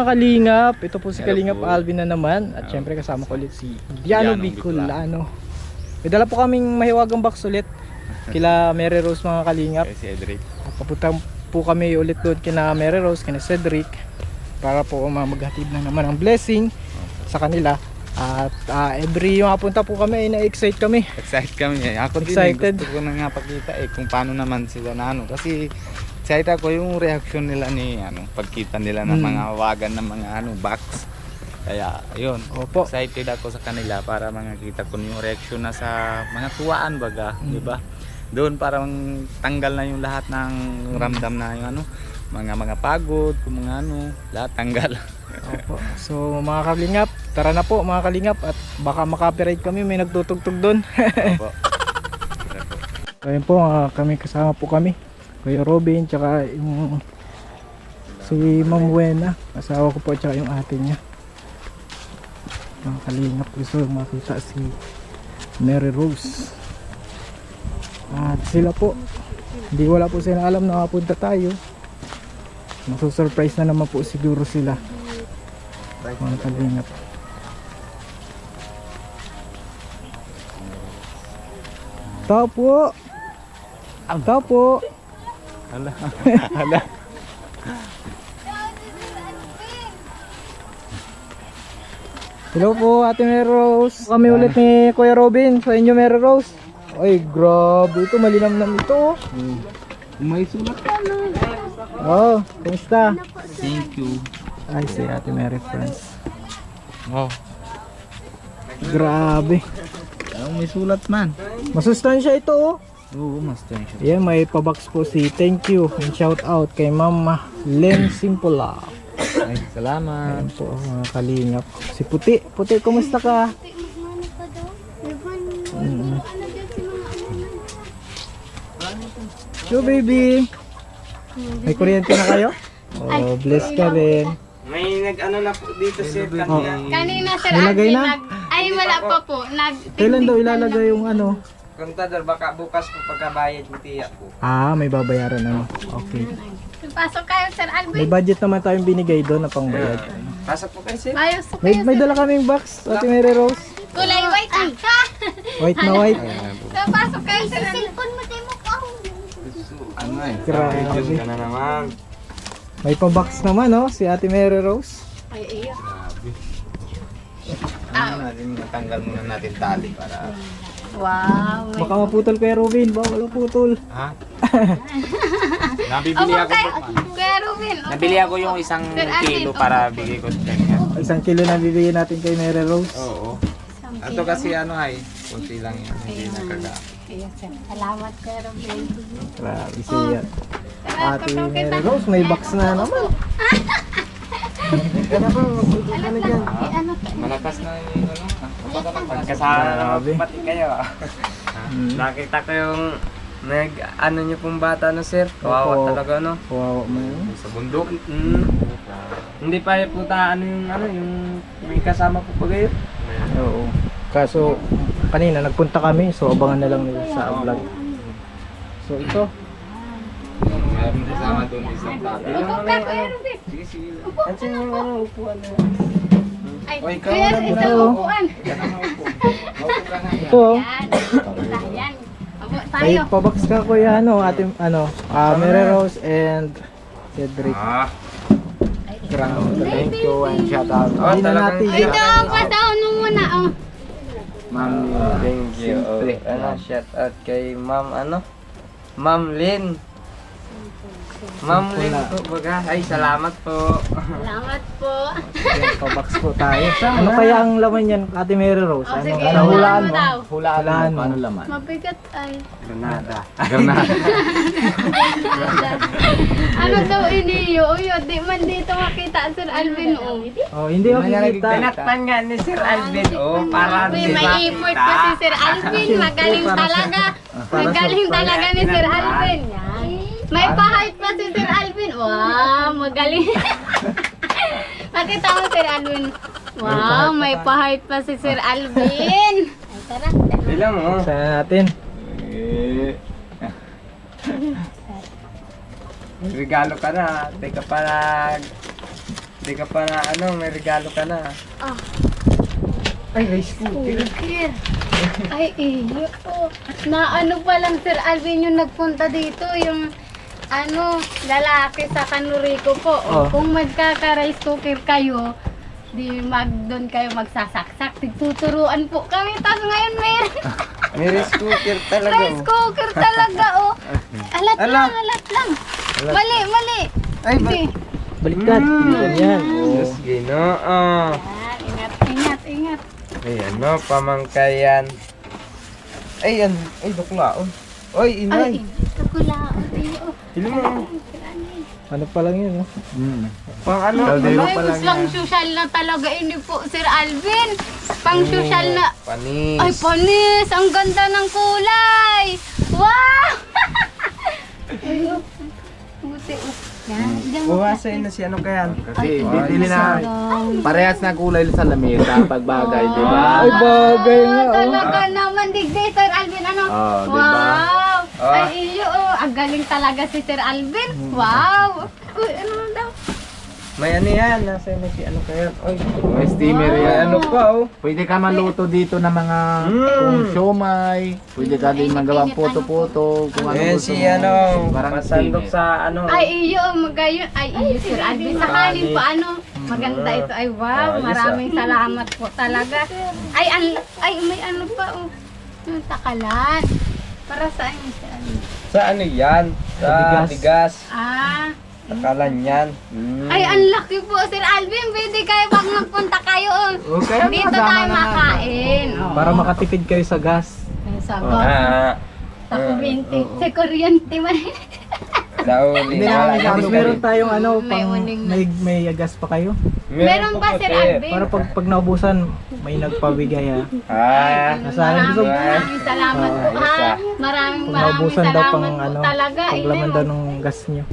kalingap, ito po si Hello Kalingap po. Alvin na naman. At syempre kasama ko ulit si Diano Diano Bicolano. May dala po kaming mahiwagang box ulit kila Mary Rose mga kalingap. Si Cedric. At papunta po kami ulit doon kina Mary Rose, kina Cedric, para po maghatid na naman ang blessing sa kanila. At every mapunta po kami ay na-excite kami. Excited kami. Ako Excited. din, gusto ko na nga pakita kung paano naman sila na ano. Kasi excited ako yung reaction nila ni pagkita nila ng mga wagan ng mga box. Kaya ayun, Opo. excited ako sa kanila para makita ko yung reaction na sa mga tuwaan baga, di ba? Doon parang tanggal na yung lahat ng ramdam na yung mga pagod, kung mga lahat tanggal. Opo. So mga kalingap, tara na po mga kalingap, at baka makapiright kami, may nagtutugtog doon. Opo. So ayun po, kami kasama po kami, Kuya Robin, tsaka yung si Ma'am Buena, asawa ko po, tsaka yung ate niya. Mga kalingap, gusto makita si Mary Rose. At sila po, wala po sila alam na mapunta tayo. Masusurprise na naman po siguro sila, mga kalingap. Tao po! Tao po! Hala. Hala. Hello po, Ate Mary Rose. Kami ulit ni Kuya Robin sa inyo, Mary Rose. Ay, grabe ito, malinamnam ito. May sulat ka na. Oh, kumusta? Thank you. Ay, si Ate Mary friends. Wow. Grabe. May sulat man. Masustansya ito, oh. Oo, mas tension. Yan, may pabox po si thank you and shout out kay Mama Len Simpola. Ay, salamat. Ayan po, mga kalingap. Si Puti. Puti, kumusta ka? So baby, may kuryente na kayo? Oh, bless ka rin. May nag-ano na po dito sir Oh. kanina. Kanina sir, Nilagay Alvin, na? ay wala pa po. Kailan daw ilalagay yung ano? Kontador baka bukas po pagkabayad yung tiyak po. May babayaran na. Okay. Pasok kayo sir, May Alvin. budget naman tayong binigay doon na pangbayad. Pasok po kayo sir. Ayos po May, kayo may sir. dala kaming box, Ate Mary Rose. Kulay white ah. White na white. So, pasok kayo sir. Cellphone mo tayo mo pa. Ano eh? Grabe. Ka na naman. May pa-box naman, oh, si Ate Mary Rose. Ay, iyo. Ano natin, natanggal muna natin tali para... Wow. Baka maputol kay Robin, bawal putol. Ha? Nabibili ako po. Kuya Ruben. opo. Nabili ako yung isang Sir Alvin, kilo opo. para bigay ko sa kanya. 1 kilo na bibigyan natin kay Mary Rose. Oo. Ito kasi ay, kunti lang yan. Hindi nakaga. Iya sir. Salamat Kuya Ruben. Grabe siya. Ate Mary Rose, may box na naman. Alam lang. Ano to? Malakas na yung Kasama Grabe. naman pati kayo. Nakita ko yung nag-ano niyo pong bata no sir. Kawawa Opo. talaga no. Kawawa mo yun. sa bundok. Hindi pa po yung may kasama po pa kayo. Oo. Kaso, kanina nagpunta kami, so abangan na lang nila sa vlog. So ito, Meron kasama doon isang tabi. Upo ka Kuya Ruben. Sige, sige. Ansin yung upuan na. Ay, O, ikaw Kuya, na muna. isang upuan. Yan ang maupo. Maupo ka na. ito, Yan. Yan. Upo may tayo. pabox ka kuya, Mary Rose and Cedric. Grabe, thank you and shout out. Hindi na talagang- natin Ito, pataon mo muna. Oh. Ma'am, thank you. Shout out kay Ma'am Ma'am Lynn. Ma'am Lynn po baga. Ay, salamat po. Salamat po. Yan, pabox po tayo. Ano kaya ang laman yan, Ate Mary Rose? Oh, Ano, sige, ano hulaan hulaan mo mo? daw. Hulaan mo. Paano laman? Mabigat ay. Granada. Granada. Ano daw iniyo? Uy, di man dito makita Sir Alvin. Oh. Oh, hindi ako kikita. Tinakpan nga ni Sir Alvin. Para Uy, di may effort pa si Sir Alvin. Magaling talaga. Magaling talaga ni Sir Alvin. Yan. May pa-height pa si Sir Alvin. Wow, magaling. Makita mo Sir Alvin. Wow, may pa-height pa si Sir Alvin. Ay, tara. Bilang mo. Sana natin. Regalo ka na. Teka pa Di ka pa na ano, may regalo ka na. Ah. Ay, rice cooker. Cooker. Ay, iyo po. Na ano pa lang, Sir Alvin, yung nagpunta dito, yung ano, lalaki sa Kanurico po. Oh. Kung magkaka-rice cooker kayo, di doon kayo magsasaksak. Tuturuan po kami. Tapos ngayon meron May rice cooker talaga. rice cooker talaga, oh. Alat lang, alat lang. Mali, mali. Ay, Hindi. Baliktad. Ganyan. Diyos Ginoo. Yan, ingat, ingat, ingat. Ay, ano, pamangkayan. Ay, ay, duklaon. Oy, Ay, inay. takulaon. Iyo. Hilo mo. Ano pa lang yun, no? Pang ano? Kaldero Ay, pa lang pang yan. social na talaga ini po, Sir Alvin. Pang social na. Panis. Ay, panis! Ang ganda ng kulay! Wow! Ayun. Buti. Yan. Diyan mo. Buwasan na si ano kaya. Kasi bibili na parehas na kulay sa lamesa pag bagay, di ba? Ay, bagay nga, oh. Talaga naman, digday, Sir Alvin. Ano? Oh, di ba? Wow! Oh. Ay, iyo. Ang galing talaga si Sir Alvin. Wow! Uy, ano daw? May ano yan, nasa na si ano kaya. Oy, May steamer may yan. ano pa oh. Pwede ka maluto dito ng mga kung siomay. Pwede ka din magawang puto-puto. Kung ano Ayan gusto si mo. ano, Parang pasandok steamer. sa ano. Ay, iyo. Magayon. Ay, iyo, Sir Alvin. Sa kanin po, ano? Maganda ito. Ay, wow. Ayos, Maraming salamat po talaga. Ay, may ano pa, oh. Yung takalan. Para saan yun, Sir Alvin? Sa ano yan? Sa bigas. bigas. Ah. Takalan yan. Ay, ang laki po, Sir Alvin. Pwede kayo pag magpunta kayo. Oh. Okay, Dito tayo makain. Oh. Para makatipid kayo sa gas. Ay, sa sa kuryente. Sa kuryente man. Dauli. Hindi namin Tapos meron tayong ano, May pang uning na. may gas pa kayo. Meron pa, Sir Alvin. Para pag naubusan, may nagpabigay, ha. Ah. Nasaan gusto? Maraming salamat po, ha. Maraming Pag naubusan daw salamat pang po ano, talaga. paglaman Ine, daw ng gas nyo.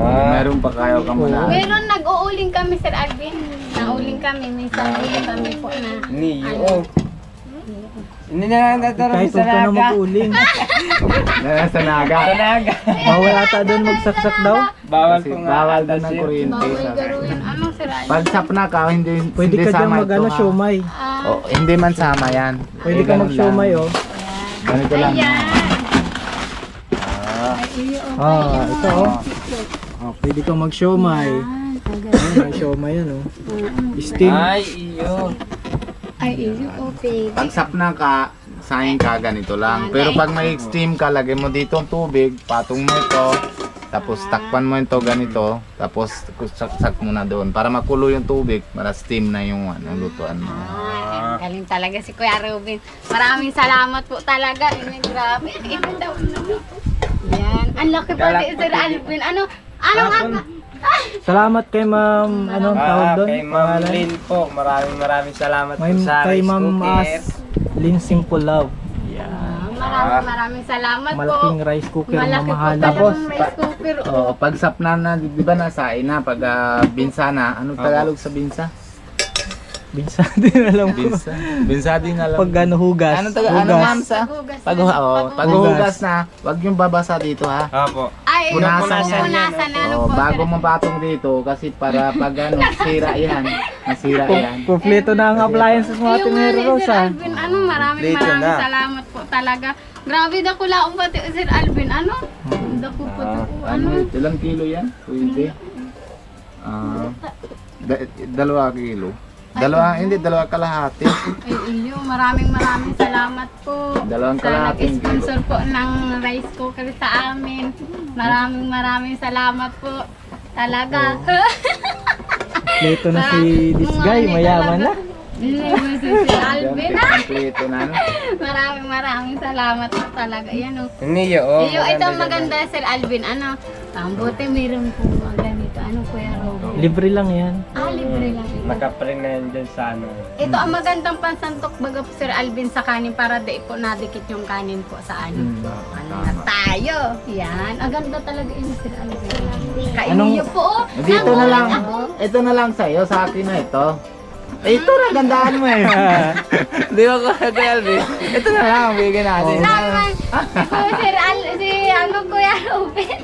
Meron pa kayo kamulaan. Meron nag-uuling kami, Sir Alvin. Nauling kami. Minsan uling kami po na. Niyo. Oh. Hindi na natara Kahit sa huwag ka na naga. mag-uling. Nasa naga. Sa naga. Bawal ata doon magsaksak daw. Bawal Kasi po nga. bawal doon ng Sir. kuryente. Bawal garuin. Ano, Sir Alvin? Pag sapna ka, hindi Pwede hindi ka dyan sama ito, mag-ano, ha? siomay. Ah, Oh, hindi man sama yan. Pwede ka ganun mag-siomay, lang. oh. Ganito lang. ayan. Ah. Ay, iyo. Ah, ito, oh. Oh, pwede ka mag-siomay. Ang galing. Ayun, may siomay yan, oh. Steam. Ay, iyo. Ay, iyo. Okay. Pag sapna ka, sayang ka ganito lang. Pero pag may steam ka, lagay mo dito ang tubig, patong mo ito, tapos takpan mo ito ganito, tapos saksak mo na doon para makulo yung tubig, para steam na yung ano, lutuan mo. Ah, galing talaga si Kuya Robin. Maraming salamat po talaga. Ay, grabe. Ito daw naman. Yan. Ang laki pa din, Sir Alvin. Anong Salamat kay Ma'am, ano ang tawag doon? Kay Ma'am Lynn po. Maraming salamat po sa Kay rice Ma'am cooker. Lynn Simple Love. Maraming salamat po. Malaking rice cooker, Malaki po mamahalan. talagang rice cooker. Oh, pag sapna na, di ba nasain na, pag binsa na, ano Tagalog sa binsa? Binsa din alam ko. Binsa. Binsa din alam. Pag ano, hugas. Ano ma'am sa? Paghugas Pag, na. paghugas na, wag yung babasa dito ha. Opo. Ay, Punasan punasan yan. na. Ano Oh, po, bago Sir? mapatong dito kasi para pag ano, sira yan. Masira yan. Kompleto na ang appliances mo Yung atin ni Sir Rosa. Alvin, maraming Dito na. salamat po talaga. Grabe na ko lang pati Sir Alvin, dako po to, Ilang kilo yan? Pwede. Dalawa kilo. Hindi, dalawa kalahati. Ay, iyo, maraming salamat po. Dalawang Sa kalahating nag-sponsor po ng rice cooker sa amin. Maraming salamat po. Talaga. Kompleto na si this guy, mayaman na. Si Sir Alvin, Kompleto na. No? maraming salamat po talaga. Yan o. Niyo. Oh, Iyo, ito maganda Sir Alvin. Ang buti mayroon po ganito. Ano Kuya Robin? Libre lang yan. Libre lang ito. Nakaprint na yan dyan sa ano. Ito ang magandang pansantok baga po Sir Alvin sa kanin para di po nadikit yung kanin po sa ano. Ano na tayo? Yan. Ang ganda talaga yun Sir Alvin. Kainin Anong- niyo po. Dito Ang na lang. uling ako. Ito na lang sa'yo, sa akin na ito. Ito na, gandaan mo eh. Di ba Kuya Alvin? Ito na lang, bigyan natin. Naman, Kuya Ruben.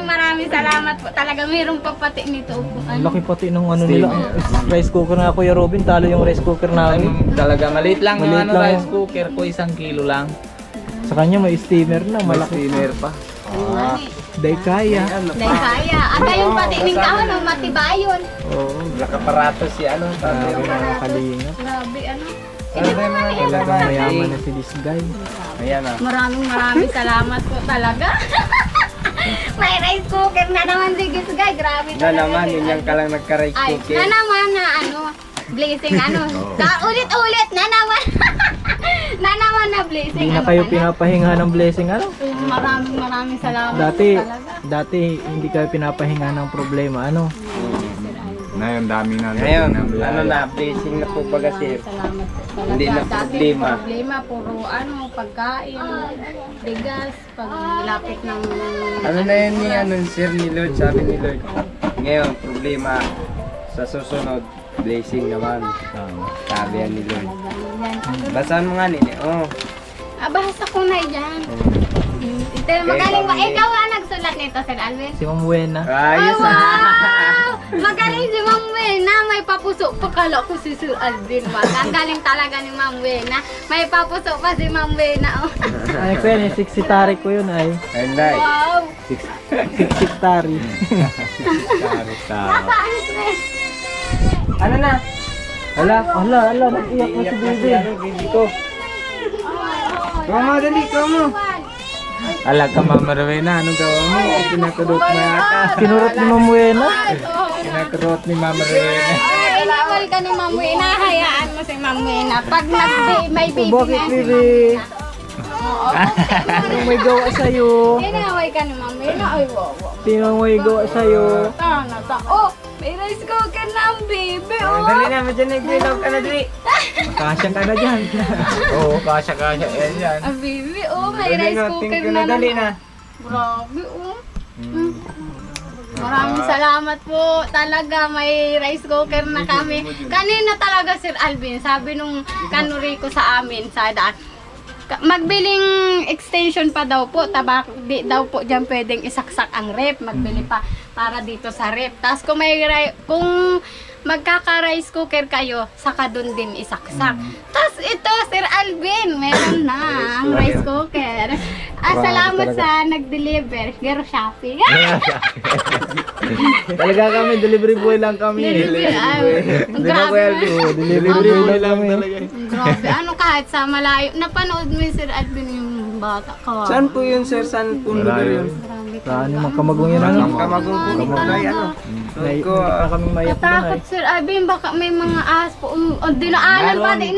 Maraming salamat po. Talaga mayroong papati nito. Ang laki pati nung ano nila, ang rice cooker na Kuya Robin, talo yung rice cooker namin. Talaga, maliit lang yung Maliit ano, lang rice cooker ko, 1 kilo lang. Sa kanya may steamer na, malaki. Steamer pa. Day kaya. Dahil kaya. Aga yung pati ng kawan, matibayon. Oo, Nakaparato si ano. sabi ng mga kalinga. Grabe, ano. Talagang mayaman na si this guy. Ayan ah. Maraming salamat po talaga. May rice cooker na naman si Gis Guy. Grabe Na talaga. naman, yun yung kalang nagka-rice Ay, cooker. na naman na ano, blazing ano. Ulit-ulit, na naman. Na naman na blazing. Hindi na ano kayo ka na. pinapahinga ng blessing, ano? Maraming salamat Dati, po talaga. dati hindi kayo pinapahinga ng problema, ano? Na yung dami na. Ngayon, ano na, blessing na po baga sir. Salamat po talaga. Hindi na Dati problema. problema, puro ano, pagkain, bigas, paglapit ng... Ano na yun ni ano, sir ni Lord, sabi ni Lord. Ngayon, problema sa susunod, blessing naman. Sabi yan ni Lord. Basahan mo nga nini. Oh. Basta ko na yan. Ito, magaling ba? Ikaw ang nagsulat nito, Sir Alvin? Si Ma'am Buena. Ayos ah. Wow! Magaling si Ma'am Wena. May papuso pa. Kala ko si Sir Alvin. Ang galing talaga ni Ma'am Wena. May papuso pa si Ma'am Wena. Oh. Ay, ko yan, 6 tari ko yun ay. Ayun na. Wow! 6 tari. Nasaan ito? Ano na? Hala. Ala, mag-iyak mo si baby. Baby ko. Mama, dali ka mo. Alag ka Mama Rowena, anong gawa mo? Kinakudot mo yata. Kinurot ni Ma'am Buena. Kinakudot ni Mama Rowena. Inawal ka ni Ma'am Wena. Hayaan mo si Ma'am Wena. Pag may baby Bakit, na si baby? Ma'am Wena. Oo. Anong may gawa sa'yo? Inaway ka ni Ma'am Wena. Ay, wow. Sino may gawa sa'yo? Oh, may rice cooker na ang baby. Oh. Dali na, madyan nagdilaw ka na dali. Kasya ka na dyan. Oo, kasya-kasya. Yan. Ang baby, oh, may Dali rice na, cooker thank you na na, dali naman. na. Grabe, oh. Maraming salamat po. Talaga, may rice cooker na kami. Kanina talaga, Sir Alvin, sabi nung kanuri ko sa amin, sa daan, magbiling extension pa daw po, tabak, di daw po dyan pwedeng isaksak ang rep, magbili pa para dito sa rep. Tapos kung kung magkaka-rice cooker kayo, saka dun din isaksak. Tapos ito, Sir Alvin, meron na ang rice cooker. Salamat sa nag-deliver. Gero Shopee. Talaga kami, delivery boy lang kami. Delivery, Di ba, Kuya Alvin? Delivery boy lang talaga. Grabe, ano kahit sa malayo. Napanood mo yung Sir Alvin yung bata ka. Saan po yun, sir? Saan po lugar yun? Grabe ka. Saan yung mga kamagong yun, ano? Kamagong po. Kamagong ano? May Ko, pa kaming mayak doon ay. Katakot, Sir Alvin, baka may mga ahas po. Dinaanan pa din.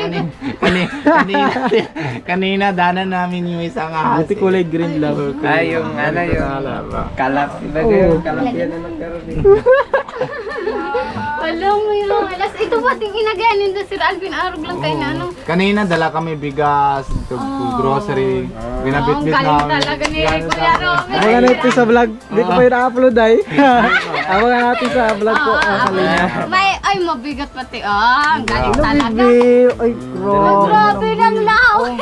Kanina, danan namin yung isang ahas. Buti kulay green lang. Ay, yung ano yung kalap. Iba yung kalap yan na nagkaroon eh. Alam mo yun. Alas, ito ba ting inaganin doon, Sir Alvin? Arog lang kayo na ano. Kanina, dala kami bigas, grocery. Binabit-bit Ang galing namin. talaga ni Kuya Robin. Abangan natin sa vlog. Hindi ko pa yun na-upload ay. Abangan natin sa vlog ko. Ay, mabigat pati. Ang galing Ano, talaga. baby? Ay, Grabe ng lahoy.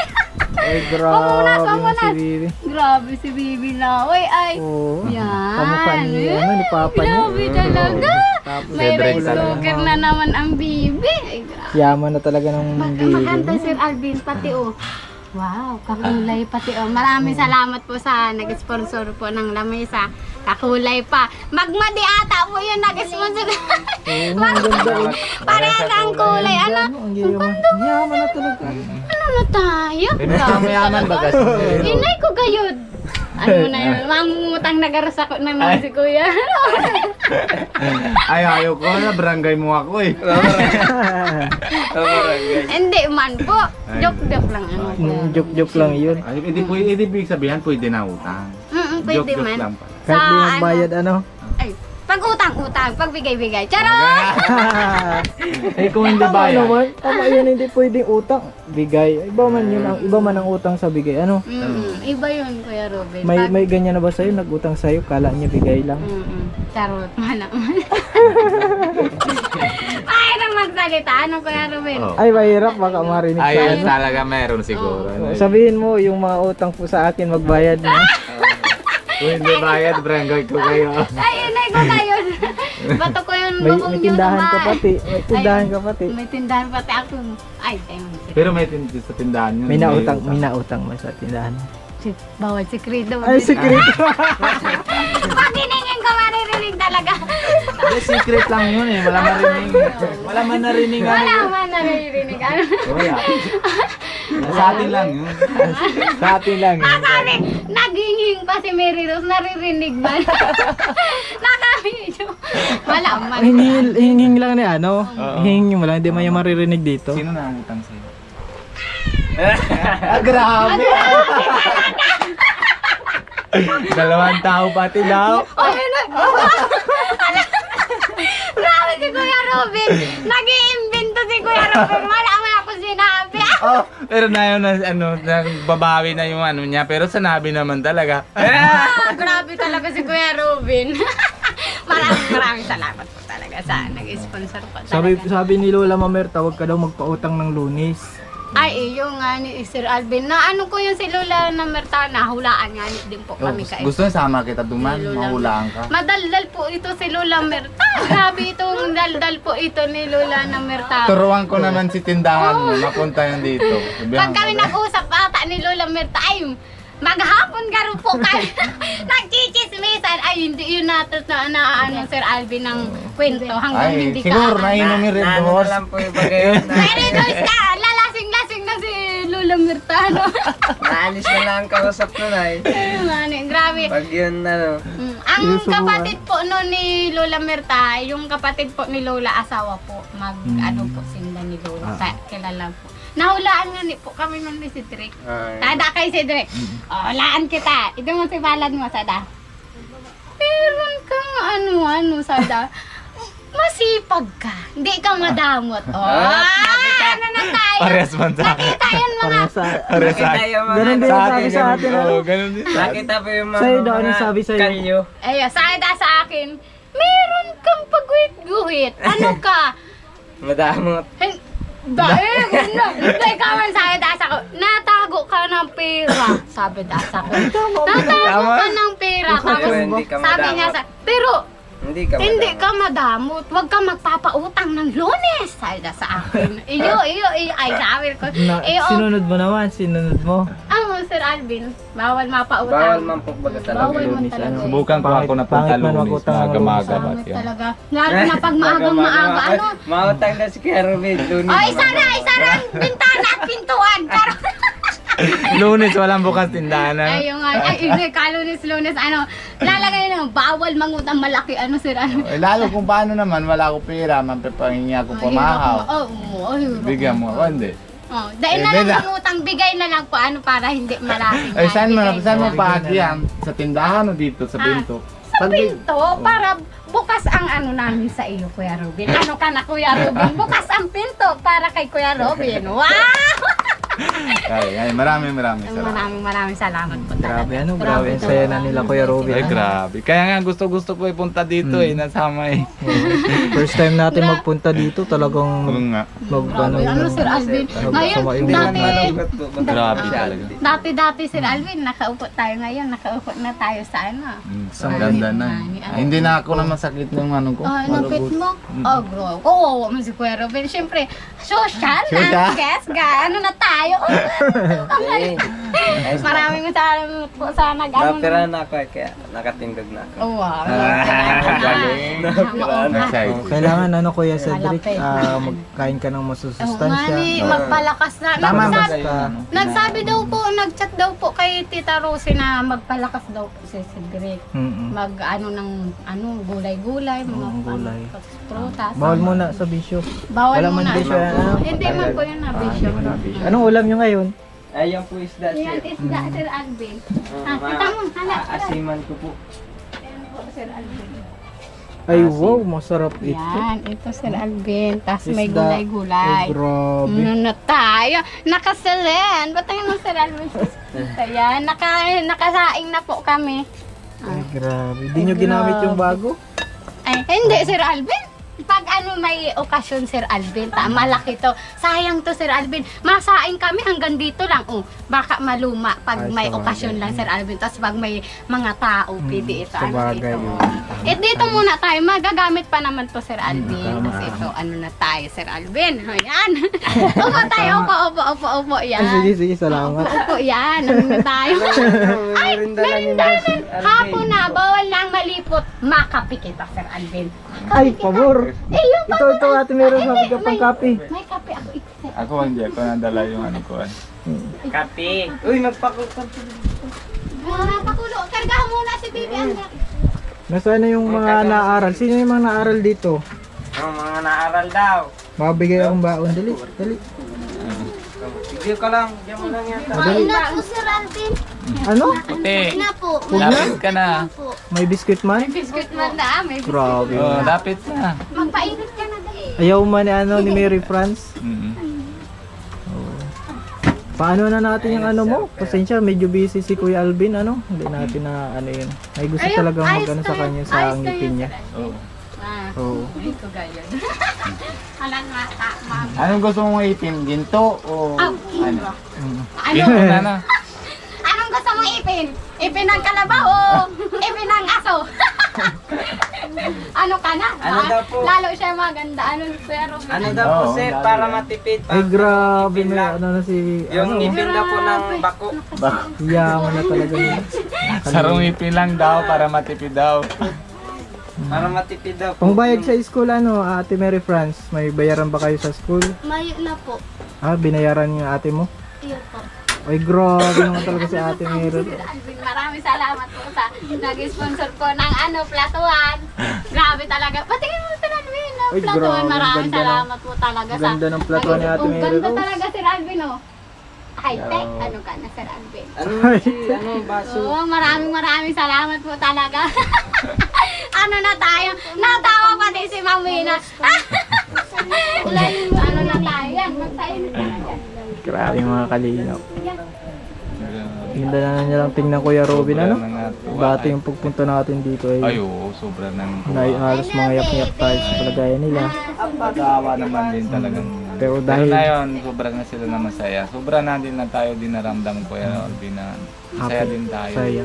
Ay, grabe Pamunas. si baby. Grabe si Bibi Lahoy. Ay, Oo. yan. Kamukha ni, ano, ni Papa niya. Grabe talaga. Tapos, May Cedric rice talaga. cooker na naman ang Bibi. Ay, grabe. yaman na talaga ng baby. Maganda, Sir Alvin, pati oh. Wow, kakulay pati oh. Maraming salamat po sa nag-sponsor po ng lamesa. Kakulay pa. Magmadi ata po yung nag-sponsor. Oo, ang ganda eh. Parehas ang kulay. Ano? Ang yaman. Yaman na talaga. Ano na tayo? Pinagkamayaman bagas. Inay ko gayod. Ano na yun? Mangungutang nagaras ako ng mga si Kuya. Ayaw ko na, barangay mo ako eh. Hindi man po. Joke-joke lang ano. Joke-joke lang yun. Ay, hindi ibig sabihin, pwede na utang. Pwede Joke-joke man. lang pala. Kahit di Sa magbayad, ano? Ay, pag utang-utang, pag bigay-bigay. Charot! Eh kung hindi Tama bayad. naman. Tama yun, hindi pwedeng utang. Bigay. Iba man yun. Iba man ang utang sa bigay. Ano? Iba yun, Kuya Robin. May ganyan na ba sa'yo? Nag-utang sa'yo? Kala niya bigay lang. Charot, mana. Mayroong magsalita. Ano Kuya Ruben? Oh. Ay, mahirap. Baka marinig sa Ayun akin. talaga meron siguro. Sabihin mo, yung mga utang po sa akin, magbayad na. Kung hindi bayad, brangoy ko kayo. Ay, inay ko kayo. Bato ko yung May tindahan ka pati. May tindahan ka pati. May tindahan pati ako. Ay, tayo. Pero may sa tindahan yun. May nautang mo sa tindahan. Bawal sikreto. Ay, secret. Pag hiningin ko, maririnig talaga. Hindi, secret lang yun eh. Wala marinig. Wala man narinig. Wala man naririnig. Ano? Wala. Sa atin lang yun. Sa atin lang. Sabi, naghinging pa si Mary Rose, naririnig man. Nakabidyo. Wala man. Hinging lang ni ano. Hinging mo lang. Hindi mo yung maririnig dito. Sino na ang utang sa'yo? Grabe. Dalawang tao pati daw. Ayun na. Grabe si Kuya Robin. Nag-iimbento si Kuya Robin. Wala mo ako sinabi. Oh, pero na yun, babawi na yung ano niya. Pero sanabi naman talaga. Grabe talaga si Kuya Robin. Maraming salamat po talaga sa nag-sponsor po talaga. Sabi ni Lola Mamerta, huwag ka daw magpautang ng Lunis. Ay, yung nga ni Sir Alvin, na ano ko yung si Lola na Merta, nahulaan nga din po kami kayo. Gusto sama kita duman, Ni Lola. mahulaan ka. Madaldal po ito si Lola Merta. Grabe itong daldal po ito ni Lola na Merta. Turuan ko naman si tindahan mo, mapunta yun dito. Pag kami nag-usap ata ni Lola Merta, ay maghapon ka rin po kami. Nagchichismisan. Ay, hindi yun natin na ano, Sir Alvin ng kwento hanggang Ay, hindi ka. siguro nainom yung Red Horse. lang po yung bagay yun. Very good ka! Lalasing-lasing na si Lola Merta, no? Naalis na lang ang kausap nun ay. Ay, mani, grabe. Pag yun, ano, Ang kapatid po no ni Lola Merta, yung kapatid po ni Lola asawa po, ano po sinda ni Lola, kilala po. Nahulaan nga ni po kami nun ni Cedric. Tada kay Cedric. Hulaan kita. Ito mo si balad mo, Sada. Meron kang ano, Sada. Masipag ka. Hindi ka madamot. Ano na tayo? Parehas man sa akin. Nakita yun mga. Parehas sa nakita akin. yung mga, Ganun din ang sabi sa atin. Oo, Ano? ganun din. nakita po yung mga, Sa'yo daw, anong sabi sa'yo? kalyo. Ayun, Sada sa akin. Meron kang pagguhit-guhit. Ano ka? Madamot. Dahil, hindi ka man sabi dasa ko, natago ka ng pera. Sabi dasa ko, natago ka ng pera. Tapos Pero hindi ka sabi niya madamot. pero Hindi ka madamot. Huwag ka magpapautang ng Lunes. Sabi na sa akin. Iyo. Ay, sabi ko. Sinunod mo naman, sinunod mo. Sir Alvin, bawal Bawal mapautang. man po baga talaga. Bawal man Lunes, talaga. ano? Subukan ko ako na Pangit man punta lunes, magutang ng maga-maga ba Pangit yan. talaga. Lalo na pag maagang-maaga. Ano? Mautang na si Kuya Ruben. Lunes. Oh, isa na ang bintana at pintuan. Lunes, walang bukas tindahan. Ayun nga. Ay, hindi. Lunes, ano. Lalagay na, bawal mangutang malaki. Ano, sir? Ano? Lalo kung paano naman, wala ko pera, mapapahingi ako pamahaw. Bigyan mo ako, hindi. Oh, dahil na lang mangutang, bigay na lang po ano para hindi malaki. Ay, saan mo paagyan? Sa tindahan o dito sa pinto? Sa pinto, para bukas ang ano namin sa iyo, Kuya Robin. Ano ka na, Kuya Robin? Bukas ang pinto para kay Kuya Robin. Wow! Ay, maraming salamat. Maraming salamat po talaga. Grabe ang saya na nila Kuya Robin. Ay, grabe. Kaya nga gusto ko ipunta dito nasama eh. First time natin magpunta dito, talagang Oo nga. Ano, Sir Alvin? Ngayon, Hindi Grabe talaga. dati, Sir Alvin, nakaupo tayo ngayon. Nakaupo na tayo sa ano. Sa ganda na. Ay, hindi na ako na masakit ng ano ko. Napit mo? Oh, bro. Oo, mo si Kuya Robin. Siyempre, social na. Guess, ano na tayo? Maraming salamat po sa nag-ano. Napira na ako kaya nakatindog na ako. Oh, wow. Kailangan ano Kuya Cedric, magkain ka ng masusustansya. Magpalakas na. Tama ba Nagsabi daw po, nag-chat daw po kay Tita Rosie na magpalakas daw po si Cedric. Mag-ano ng gulay-gulay, mga gulay. prutas. Bawal muna sa bisyo. Bawal Wala man muna. bisyo. Hindi man po yun na bisyo. Anong ulam nyo ngayon? Ayun po isda Yan, sir. isda, Sir Alvin. Kita mo, hala. Asiman ko po. Yan po, Sir Alvin. Ay wow, masarap ito. Yan, ito Sir Alvin. Tapos may Isda. gulay-gulay. Ay, grabe. Ano na tayo? Nakasalin. Ba't tayo mo Sir Alvin? Ayan, nakasaing na po kami. Ay, grabe. Di nyo ginamit yung bago? Ay, hindi Sir Alvin. pag ano may okasyon Sir Alvin, malaki to. Sayang to Sir Alvin. Masaing kami hanggang dito lang. Oh, baka maluma pag Ay, may sabagay. okasyon lang Sir Alvin. Tapos pag may mga tao, pwede ito. Ano sabagay, ito. yun. Dito muna tayo. Magagamit pa naman to Sir Alvin. tama. Kasi ito, ano na tayo Sir Alvin. Ayan. Upo tayo. Upo. Yan. Ay, sige, salamat. Upo yan. Ano na tayo? Ay, merindahan. Hapon na. Bawal lang malipot. Makapi kita Sir Alvin. Ay, pabor. Yung Ito, ate, meron sabi ka pang kape. May kape ako. Ako hindi ako nadala yung ano ko. Kape. Uy, magpakukape. Mga pakulo. Kargahan muna si Bibi. Anak. Nasaan na yung mga naaral? Sino yung mga naaral dito? Ang mga naaral daw. Mabigay akong baon. Dali, dali. Sige ka lang. Diyan mo lang yata. Kain na po Sir Alvin. Ano? Puti. Na po. Lapit ka na. May biscuit man? Biscuit man na. May biscuit. Grabe. Oh, lapit na. Magpainit ka na dali. Ayaw man ni Mary France. Mm. Paano na natin yung ano mo? Pasensya, medyo busy si Kuya Alvin, ano? Hindi natin na ano yun. May gusto Ayun, talagang ayos mag-ano sa kayo. kanya sa Ayos kayo, ngipin niya. Sir Alvin. Oh. Ah. Oo. Ay, ko gayon. Alang mata, ma'am. Anong gusto mong ipin? Ginto o Ah, ano? Mm. Ano? Ginto na na. Anong gusto mong ipin? Ipin ng kalabaw o ipin ng aso? Ano ka na? Ano daw po? Lalo siya maganda. Ano, pero... Ano daw po, Oo, sir, dali para yan. matipid. Ay, grabe Ngipin may lang. ano na si... Yung ano? ngipin daw po ng bako. Yaman na talaga yun. Sarong ipin lang daw para matipid daw. Para matipid daw po. Pangbayad sa school, ano, Ate Mary France, may bayaran ba kayo sa school? Mayo na po. Ah, binayaran yung ate mo? Iyo po. Ay, grabe naman talaga si Ate Mary. Alvin, maraming salamat po sa nag-sponsor ko ng ano, platuan. Grabe talaga. Patingin mo Sir Alvin, ng Ay, platuan. grabe, Maraming ganda salamat po talaga sa... Ganda ng platuan ni Ate Oh, Mary ganda Rose. talaga Sir Alvin, oh. High-tech, ano ka na Sir Alvin? Ano, baso? Oo, maraming salamat po talaga. Ano na tayo? Natawa pa din si Mamina. Ano na tayo? Yan, magsayo na tayo. Grabe mga kalinaw. Ganda na niya lang tingnan Kuya Robin, ano? Dati yung pagpunta natin dito ay Ay, oo, sobra nang halos mga yak-yak tayo sa palagayan nila. pag-aawa naman din talagang. Pero Dahil dahil na yun, sobra na sila na masaya. Sobra na din na tayo din naramdam ko yan, Alvin, na masaya din tayo. Saya.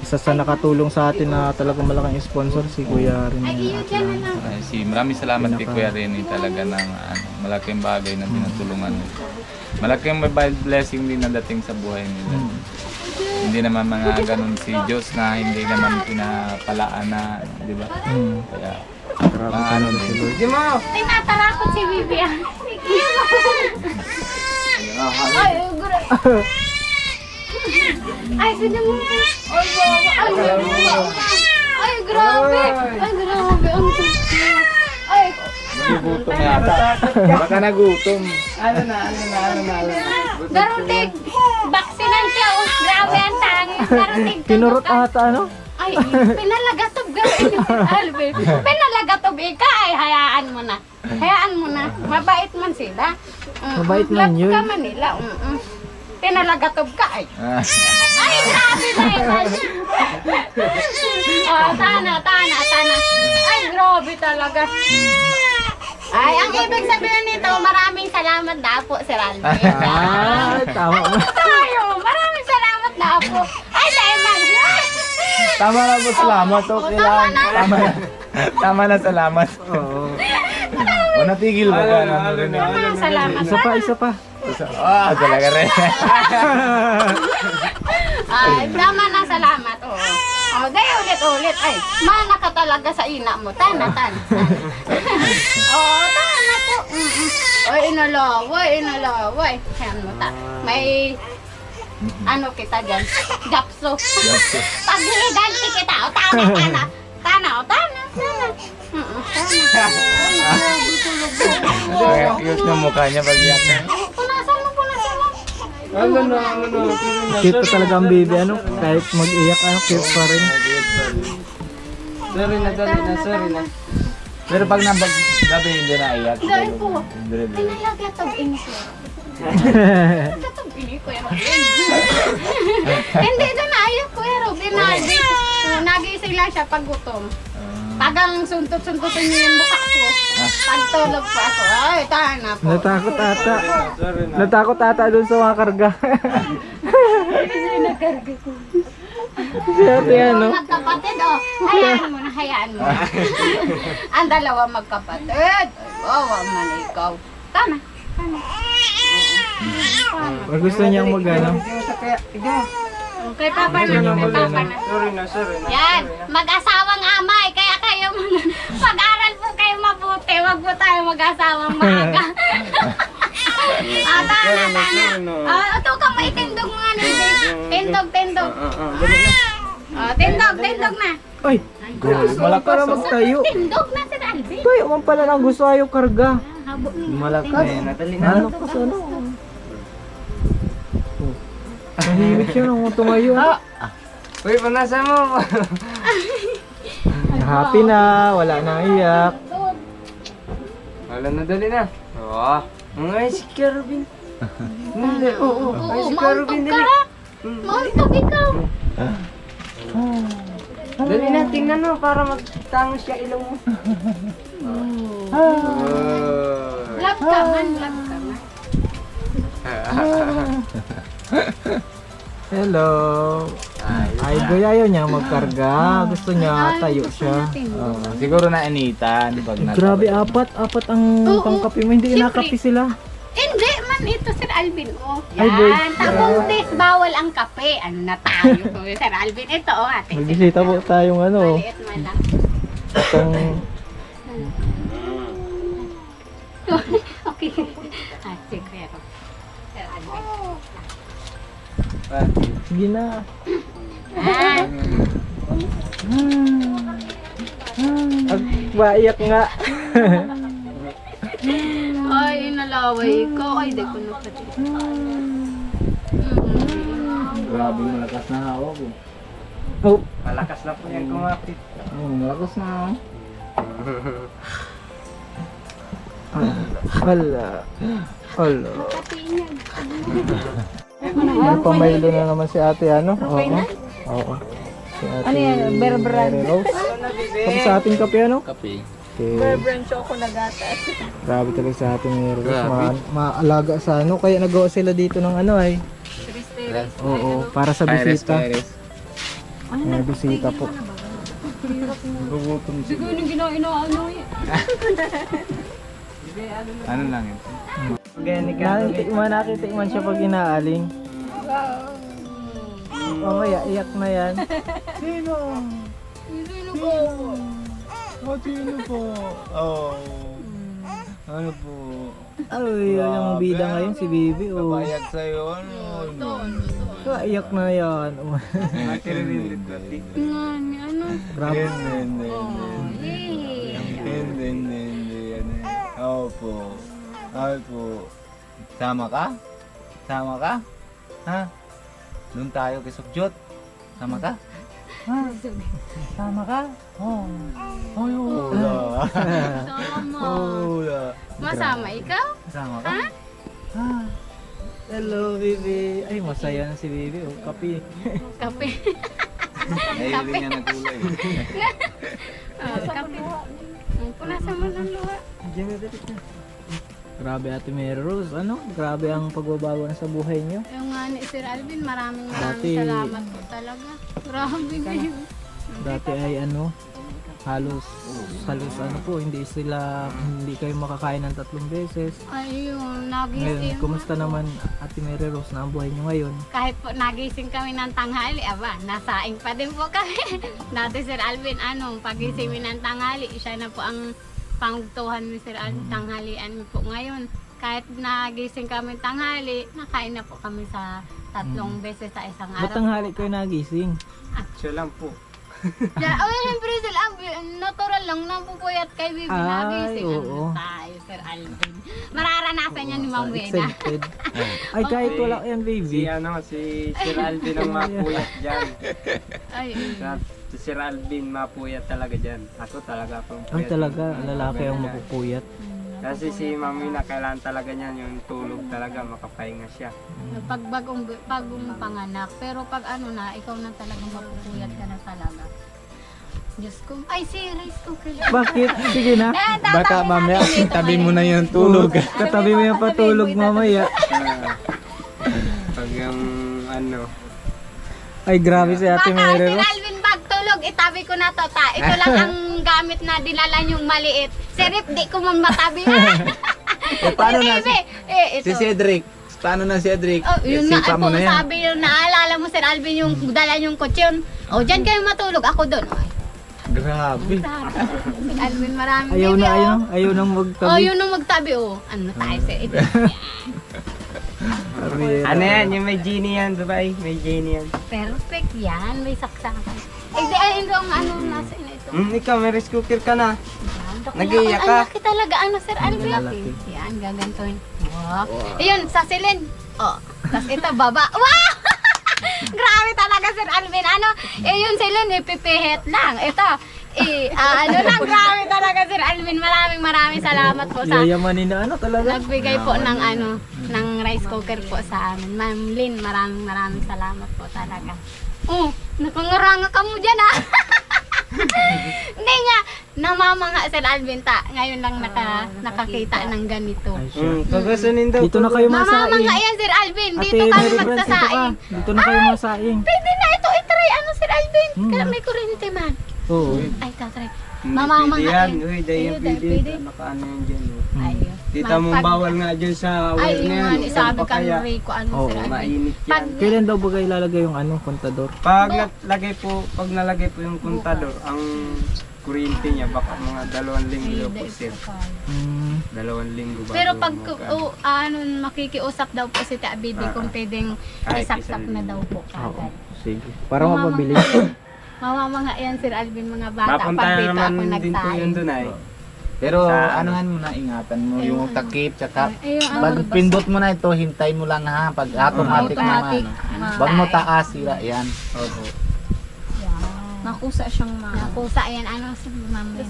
Isa sa nakatulong sa atin na talagang malaking sponsor si Kuya rin. Ay, iyo dyan na lang. Ay, maraming salamat kay Kuya Rene talaga ng malaking bagay na tinutulungan nila. Malaking blessing din na dating sa buhay nila. Hindi naman mga ganun si Diyos na hindi naman pinapalaan na, di ba? Kaya, Grabe mga ano talaga si din. Lord. Di mo! Tinatarakot si Bibi. Ay, gura. Ay, sino mo? Ay, ay, grabe. Ay, grabe. Ay, Nagugutom yata. Baka nagutom. Ano na. Garutig. Baksinan siya. Oh, grabe ang tangin. Garutig. Kinurot ata, ano? Ay, pinalagatob garutig ni Sir Alvin. Pinalagatob ika. Ay, hayaan mo na. Hayaan mo na. Mabait man sila. Mabait man yun. Love ka man nila. Pinalagatob ka. Ay, Ah, ay, grabe na yan. Oh, tana. Ay, grabe talaga. Ay, ang ibig sabihin nito, maraming salamat na po, Sir Alvin. Ah, tama mo. Tayo, maraming salamat na po. Ay, Simon. tama na po, salamat. Okay lang. Tama na, salamat. Oo. O natigil ba ka? Maraming salamat. Isa pa. Ah, talaga rin. Ay, tama na, salamat. Oo. Oh, day ulit. Ay, mana ka talaga sa ina mo. Tana. Oo, tana po. Ay, inalaway. Ayan mo ta. May, ano kita dyan? Gapso. Pag-higanti kita. O, tana. Kaya cute ng mukha niya pag iyak. Punasan mo. Ano na. Cute pa talaga ang baby, ano? Kahit mag-iyak, ano, cute pa rin. Sorry na. Pero pag gabi hindi na iyak. Dahil po. Dire. Pinalagatob ini ko. Nagkatob ini ko yung Hindi doon na ayaw ko yung Robin. Nagising lang siya pag gutom. Pag ang suntot-suntotin niyo yung mukha ko, pagtulog po ako, ay, tayo na po. Natakot ata. Sorry na. Natakot ata doon sa mga karga. Si ate ano? Magkapatid, oh. Hayaan mo. Ang dalawa magkapatid. Oh, man ikaw. Tama. Pag gusto niyang mag-ano? Kay Papa na, kay Papa na. Sorry na. Yan, mag-asawang amay. Kaya kayo, pag-aral po kayo mabuti. Huwag po tayo mag-asawang maaga. Sorry na. Ito ka maitindog mga nandito. Tindog. Tindog na. Ay! Malakas para magtayo. Tindog na si Alvin. Tayo man pala ng gusto ayaw karga. Habo na. Malakas. Nadali na. Ano ka sa ano? Nahimik siya nung tumayo. Uy, panasa mo. Happy na, wala nang iyak. Wala na, dali na. Oh, ay si Carubin. Hindi, oo. Ay si Carubin, dali. Mauntog ikaw. Dali na, tingnan mo para magtangos siya ilong mo. Love ka man. Hello. Ay, goy, ayaw niya magkarga. Gusto niya tayo siya. Siguro na initan. Pag Grabe, apat ang Oo. pangkape mo. Hindi Siyempre. inakape sila. Hindi man ito Sir Alvin. Oh, Ay, boy. yan. Tapos this, bawal ang kape. Ano na tayo? Sir Alvin, ito oh ate. Magbisita po tayong ano. Maliit man lang. Itong Okay. Sige ako. Sir Alvin. sige na. Maiyak nga. Ay, inalaway ko. Ay, di ko napati. Grabe malakas na hawak ko. Oh, Malakas na po yan kumapit. Malakas na. Hala. Hala. May pamaylo na naman si ate ano? Oo. Oo. Si ate ano yan? Mary Rose. Tapos sa ating kape ano? Kape. Okay. Grabe talaga sa ating Mary Rose. Maalaga sa ano. Kaya nagawa sila dito ng ano ay. Oo. Para sa bisita. May bisita po. Gugutom siya. Ano lang yun? Nakitikman siya pag inaaling. Mamaya, iyak na yan. Sino? Sino ko? Sino po? Oh. Ano po? Ay, yung bida ngayon si Bibi. Oh. Kabayag sa'yo. Ano? Iyak na yan. Oh. Ano? Grabe. Opo. Sama ka? Sama ka? Ha? Doon tayo kay Sukyot. Sama ka? Ha? Sama ka? Oh. Ay, wala. Sama. Wala. Masama ikaw? Sama ka? Ha? Hello, Bibi. Ay, masaya na si Bibi. Oh, kape. Kape. Nahiling niya nagkulay. Kape. Punasan mo ng luha. Grabe Ate Mary Rose, ano? Grabe ang pagbabago na sa buhay niyo. Yung nga ni Sir Alvin, maraming Dati- salamat po talaga. Grabe ngayon. Dati ay ano, halos ano po, hindi kayo makakain ng 3 beses. Ayun, Ngayon, nagising. kumusta naman Ate Mary Rose na ang buhay niyo ngayon? Kahit po nagising kami ng tanghali, nasaing pa din po kami. Dati Sir Alvin, pagising mi ng tanghali, siya na po ang pangtuhan ni Sir Alvin, tanghalian po ngayon. Kahit nagising kami tanghali, nakain na po kami sa 3 beses sa isang Ba't araw. tanghali kayo nagising? Siya lang po. Siyempre Sir Alvin, natural lang, napupuyat kay Bibi, Ay, nagising. oo. Tayo Sir Alvin. Mararanasan niya ni Ma'am Wena. Excited. Ay, kahit wala yan, baby. Si Sir Alvin ang mapuyat dyan. Ay, Si Sir Alvin mapuyat talaga dyan. Ako talaga pang Ay, puyat. talaga, lalaki ang mapupuyat. Kasi si Mamina kailangan talaga niyan yung tulog talaga, makapahinga siya. pag bagong panganak, pero pag ikaw na talaga mapupuyat ka na talaga. Diyos ko. Ay, si rice cooker. Bakit? Sige na. Baka mamaya tabi mo na yung tulog. Katabi mo yung patulog mamaya. Pag yung ano. Ay, grabe si Ate Baka Mary si Rose. Alvin bag tulog, itabi ko na to. Ito lang ang gamit na dinala yung maliit. Si Rip, di ko man matabi. paano na ito. si Cedric? Paano na si Cedric? Oh, yun na, Sipa mo ako na yan. sabi yun, naalala mo Sir Alvin yung dala yung kotse yun. O, dyan kayo matulog, ako doon. Ay, Grabe. grabe. Si Alvin, maraming Ayaw baby, na, oh. ayaw nang Oh, magtabi. yun ang magtabi, oh. Ano tayo, Sir? Ito. Ano yan? Yung may genie yan, Dubai. May genie yan. Perfect yan, may saksakan. Eh, di, ay, ang ano, nasa ina ito. Ikaw, may rice cooker ka na. Ang Nag-iiyak ka? laki talaga, ano, Sir Alvin? Yan, gagantuin. Wow. Ayun, sa silin. Oh, tapos ito, baba. Wow! Grabe talaga, Sir Alvin. Ano, yung silin, ipipihit lang. Ito, ano lang, grabe talaga, Sir Alvin. Maraming salamat po sa Yayamanin na ano talaga. nagbigay po ng ano, ng rice cooker po sa amin. Ma'am Lynn, maraming salamat po talaga. Oh, nakanguranga ka mo dyan, ah. Hindi nga, namamanga Sir Alvin ta. Ngayon lang nakakita ng ganito. Pagkasunin daw. Dito na kayo Mamamanga masaing. yan Sir Alvin. Ate Dito kami Mary Rose, dito ka. magsasaing. Dito na kayo masaing. Pwede na ito, itry ano Sir Alvin. Hmm. Kaya may kuryente man. Oo. Ay, tatry. Pwede Mamamanga yan. yan. Uy, dahil Ayun, pwede. pwede. Nakaano yan dyan. Ayun. Tita mong Pag- bawal nga dyan sa Ay, wire na yung yan. ano, sabi Pa ka kaya. Rico, ano Oo, Sir Alvin. Mainit Pag, yan. Kailan daw ba kayo ilalagay yung ano, kontador? Pag nalagay po yung kontador, ang kuryente niya baka mga 2 linggo po sir. 2 linggo bago pero pag mag-ano. ano, makikiusap daw po si Tia Bibi kung pwedeng Kahit isaksak isang na daw po Oo. kagad. Sige. Para mapabilis. Mamamanga yan Sir Alvin mga bata Mapunta pag na dito ako naman din po yun nagsaing. dun ay. Pero Sa- anuhan mo na, ingatan mo yung takip, tsaka Ayun, pag pindot mo na ito, hintay mo lang ha, pag automatic Automatic. naman. Wag mo taas, sira yan. Opo. Nakusa siyang Nakusa yan, ano sa mama.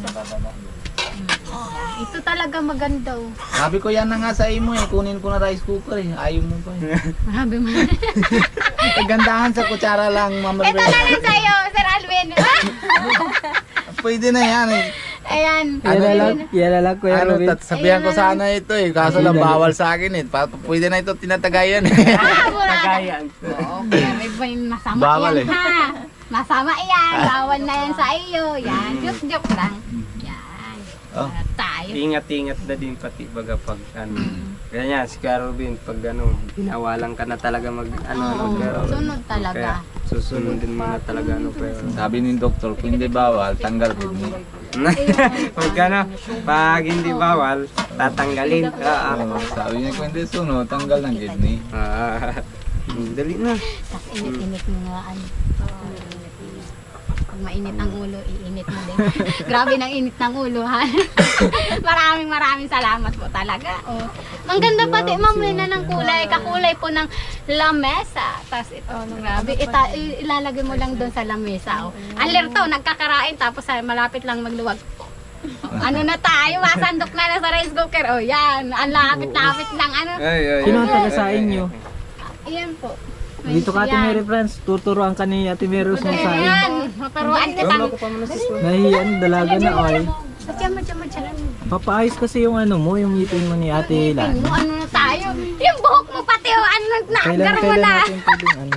Ito talaga maganda oh. Sabi ko yan na nga sa imo eh, kunin ko na rice cooker eh, ayaw mo pa eh. Marami mo. Gandahan sa kutsara lang, Mama Ito na lang sa'yo, Sir Alvin. Pwede na yan eh. Ayan. Yan na lang Kuya Ano, Robin. sabihan ko sana ito eh, kaso lang bawal sa akin eh. Pwede na ito tinatagayan eh. Tagayan. Oo, kaya may ba yung masama Bawal yan eh. ha. Masama yan. Bawal na yan sa iyo. Yan. Joke lang. Yan. Oh. Tayo. Ingat-ingat na din pati baga pag ano. Ganyan, si Kuya Robin, pag ano, pinawalan ka na talaga mag ano, Sunod talaga. Kaya susunodin mo na talaga ano pero. Sabi ni doktor, kung hindi bawal, tanggal kidney. Pag ano, pag hindi bawal, tatanggalin. Sabi niya kung hindi sunod, tanggal ng kidney. Dali na. Tapos init-init mo nga ano. Pag mainit ang ulo, iinit mo din. Grabe ng init ng ulo ha. maraming salamat po talaga. Oh. Ang ganda pati ma'am na ng kulay. Kakulay po ng lamesa. Tapos ito, grabe. Ilalagay mo lang doon sa lamesa. Oh. Alerto, nagkakarain tapos malapit lang magluwag. Ano na tayo, masandok na sa rice cooker. Oh, yan. Ang lapit-lapit lang. Ano? Sino ang taga-saing nyo? Ayan po. Dito ka Ate Mary France, tuturuan ka ni Ate Mary Rose ng saing. Ayan, maturuan kita. Nahihiyan, dalaga na ay. Madya. Papaayos kasi yung ano mo, yung ngipin mo ni Ate Lan. Ano na tayo? Yung buhok mo pati, ano Kailan naagar mo na. natin pwedeng ano?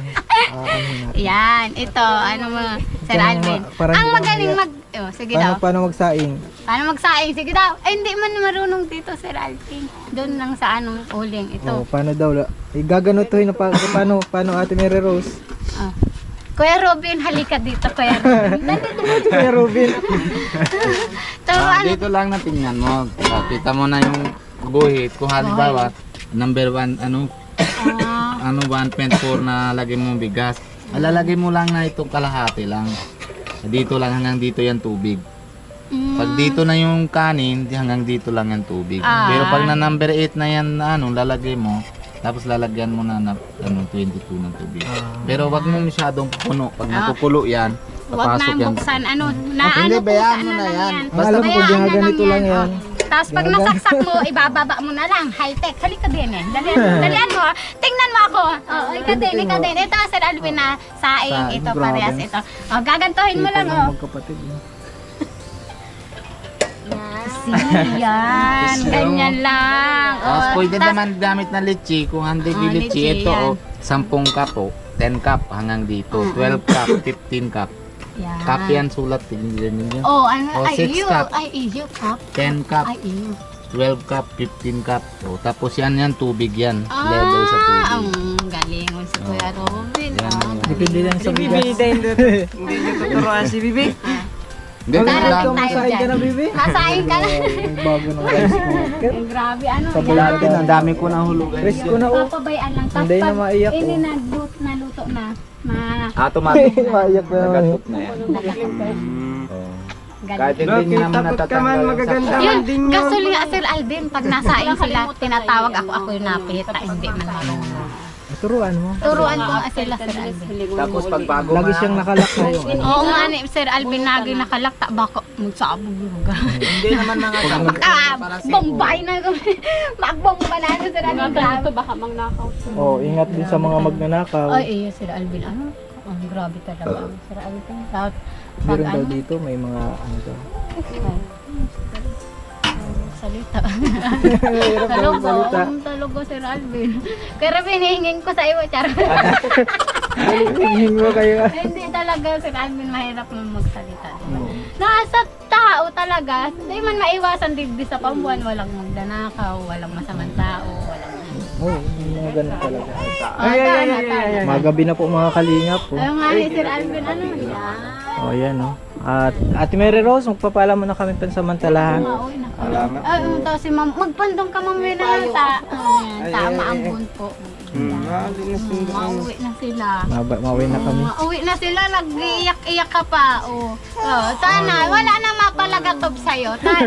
Yan, ito, ano mo, Sir Alvin. parang Ang di ba magaling mamaya? sige daw. Paano magsaing? Paano magsaing? Sige daw. Ay, hindi man marunong dito, Sir Alvin. Doon lang sa anong uling ito. Oh, paano daw? Gaganutuhin na paano Ate Mary Rose? Oh. Kuya Robin, halika dito, Kuya Robin. Kuya Robin. Ito, ano? Dito lang na tingnan mo. Kita mo na yung guhit. Kung halimbawa, number 1, ano, 1.4 na lagay mo bigas. Alalagay mo lang na itong kalahati lang. Dito lang hanggang dito yan tubig. Pag dito na yung kanin, hanggang dito lang yung tubig. Pero pag na number 8 na yan, ano, lalagay mo, tapos lalagyan mo na, 22 ng tubig. Pero wag mo masyadong puno. Pag napupulo yan, Huwag papasok na yan. buksan, ano, na Hindi, ano, bayaan buksan mo na yan. Ang Basta alam ko, bayaan na ganito lang yan. Tapos pag nasaksak mo, ibababa mo na lang. High-tech. Halika din eh. Dalian mo. Tingnan mo ako. Oh, ikaw din. Ito, Sir Alvin na saing. Ito, Grabe. parehas ito. Oh, gagantuhin mo lang, oh. Magkapatid. Crispy, yan. Ganyan lang. Tapos Oh, pwede tas- naman gamit na litchi. Kung hindi Ah, litchi, litchi, ito yan. 10 cup 10 cup hanggang dito. 12 cup, 15 cup. yan. Cup yan sulat. Tingnan niyo. Oh, ano, Oh, ay, 6 iyo. cup. Ay, iyo, cup. 10 cup, Ay, iyo. 12 cup, 15 cup. O, tapos yan tubig yan. Ah, Level sa tubig. ang galing mo si Kuya Robin. Yan, ah. yan. Depende lang sa bigas. Hindi nyo tuturuan si Bibi. Hindi, Tara, lang. tayo dyan. Bibi? Masahin ka na. Yung bago ng rice cooker. Ay, grabe, ano Sa yan. bulate Ang dami ko nang hulugan. Rice ko na oh. Papabayaan lang. Tapos Hindi na pag maiyak, ini oh. naluto na. Automatic. Maiyak na naman. Nagatot na yan. Oo. Kahit Galing. hindi niyo naman Takot ka man, natatanggal. magaganda Yun, man din yun. gasolina, Sir Alvin, pag nasaing sila, tinatawag ako yung napihita, hindi man marunong. Turuan mo. Turuan ko nga sila, Sir Alvin. Tapos pag bago Lagi siyang nakalak na yung ano. Oo nga ni Sir Alvin, naging nakalakta, baka magsabog yung Hindi naman mga sabog. Bombay na kami. Magbomba na ano, Sir Alvin. Grabe. baka magnakaw. Oh, ingat din sa mga magnanakaw. Ay, iyo, Sir Alvin, ano? Ang grabe talaga, Sir Alvin. Tapos, pag Meron daw ano, dito, may mga ano daw. salita. Hirap daw Talaga, salita. talaga, Sir Alvin. Pero pinihingin ko sa iyo, Char. Hingin mo kayo. Hindi talaga, Sir Alvin, mahirap mo magsalita. Nasa tao talaga, hindi man maiwasan digdi sa pambuan, walang magdanakaw, walang masamang tao, walang... Oo, yung mga ganun talaga. Ay. Magabi na po mga kalingap po. Ayaw nga ni Sir Alvin, ano yan? Oh, yan oh. At Ate Mary Rose, magpapala mo na kami pansamantalahan. Mauwi na kami. Ay, si ma'am, magpandong ka ma'am na lang sa, tama ang buwan po. Mauwi na sila. Mawin na kami. Mauwi na sila, nag-iyak-iyak ka pa. Oh, sana, wala na mapalagatob sa'yo. Sana.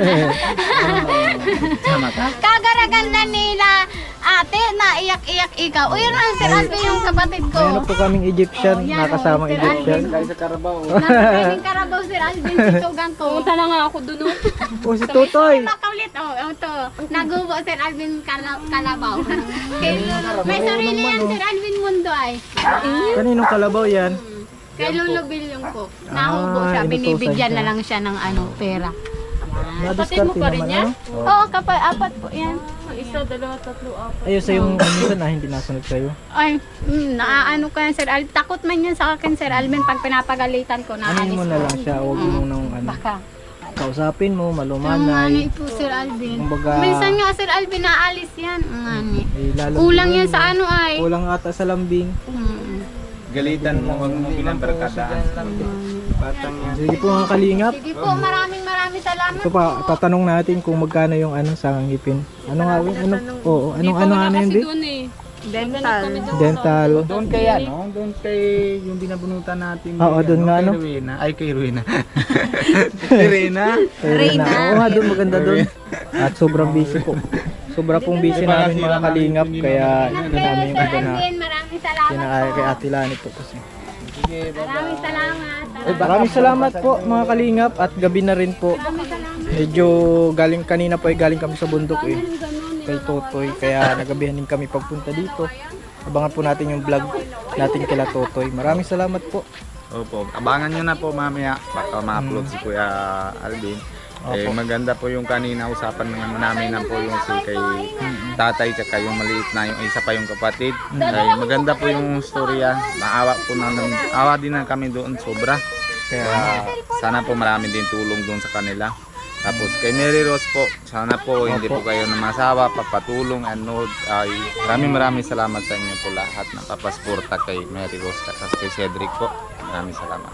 Kagaraganda nila, ate, naiyak-iyak ikaw. O, yun ang Sir Alvin yung kapatid ko. Meron po kaming Egyptian, Oh, yan, nakasamang Sir Egyptian. Alvin. Sa Carabao. Nakakaming Carabao, Sir Alvin, situgan ko. Punta na nga ako dun. Oh, si Tutoy! Makaulit, ito. Nagubo, Sir Alvin Kalabaw. May sarili yan, Sir Alvin Mundo ay. Kaninong kalabaw yan? Kay Lolo Bilyong po. Nahubo siya, inutusan binibigyan siya. na lang siya ng pera. Madiskarte pa rin naman yan? ano? Oo, kapag apat po yan. Isa, dalawa, tatlo, apat. Ayun sa yung minsan na hindi nasunod sa'yo. Ay, naaano ko yan, Sir Alvin. Takot man yan sa akin, Sir Alvin. Pag pinapagalitan ko, Anin naalis mo na lang siya, huwag mo nang ano. Baka. Kausapin mo, Ang malumanay. po, Sir Alvin. Kumbaga- Minsan nga, Sir Alvin, naalis yan. Ang ani. Eh, lalo Kulang yan sa ano ay. Kulang ata sa lambing. Galitan mo, huwag mo pinambarkadahan. Batang yan. Sige po mga kalingap. Sige po, maraming salamat Ito pa, tatanong natin kung magkano yung ano sa ngipin. Ano nga, oo, anong ano ano yun, Kasi Bi? dun eh. Dental. Dental. Doon kay ano, doon kay yung binabunutan natin. Oo, doon nga, kay no? Rowena. Ay, kay Rowena. Kay Reyna. Reyna. Oo nga, doon maganda doon. At sobrang busy po. Sobra pong busy namin mga kalingap, kaya hindi namin yung iba na Maraming salamat kinakaya kay po. Ate Lani po kasi. Maraming salamat. Maraming salamat po mga kalingap at gabi na rin po. Maraming salamat. Medyo galing kanina po ay galing kami sa bundok eh. Kay Totoy kaya nagabihan din kami pagpunta dito. Abangan po natin yung vlog natin kila Totoy. Maraming salamat po. Opo, abangan nyo na po mamaya. Baka ma-upload si Kuya Alvin. Eh, maganda po yung kanina usapan namin na po yung si kay tatay tsaka yung maliit na yung isa pa yung kapatid. Ay, maganda po yung storya. Maawa po awa din na kami doon sobra. Kaya sana po marami din tulong doon sa kanila. Tapos kay Mary Rose po, sana po hindi po kayo na masawa, papatulong and nood. Ay, maraming salamat sa inyo po lahat na papasporta kay Mary Rose at kay Cedric po. Maraming salamat.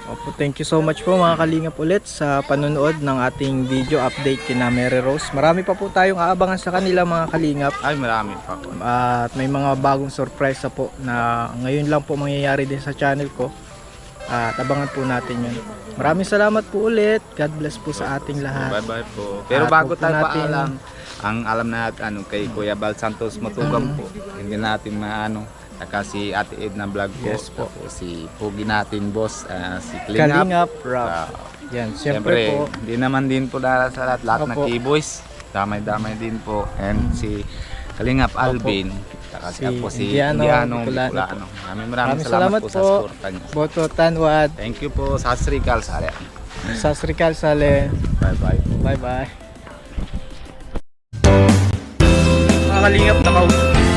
Opo, thank you so much po mga kalingap ulit sa panonood ng ating video update kina Mary Rose. Marami pa po tayong aabangan sa kanila mga kalingap. Ay, marami pa po. At may mga bagong sorpresa po na ngayon lang po mangyayari din sa channel ko. At abangan po natin yun. Maraming salamat po ulit. God bless po sa ating lahat. Bye-bye po. Pero At bago huwag po tayo natin- paalam, ang alam natin ano, kay Kuya Bal Santos Matugam po. Hindi natin maano. Saka si Ate Edna Vlog po. Yes po. Tapos si Pugi natin boss. Si Klingap. Kalingap Rap. Yan, siyempre po. Hindi naman din po dahil sa lahat na Opo. keyboys. Damay-damay din po. And si Kalingap Alvin. Saka Si ako si Indiano Indiano Bicolano. Bicolano. Maraming Maraming salamat po sa po. suporta niyo. Boto Tanwad. Thank you po sa Sri Kalsare. Sasrikal Sale. Bye-bye. Bye bye. mga kalingap,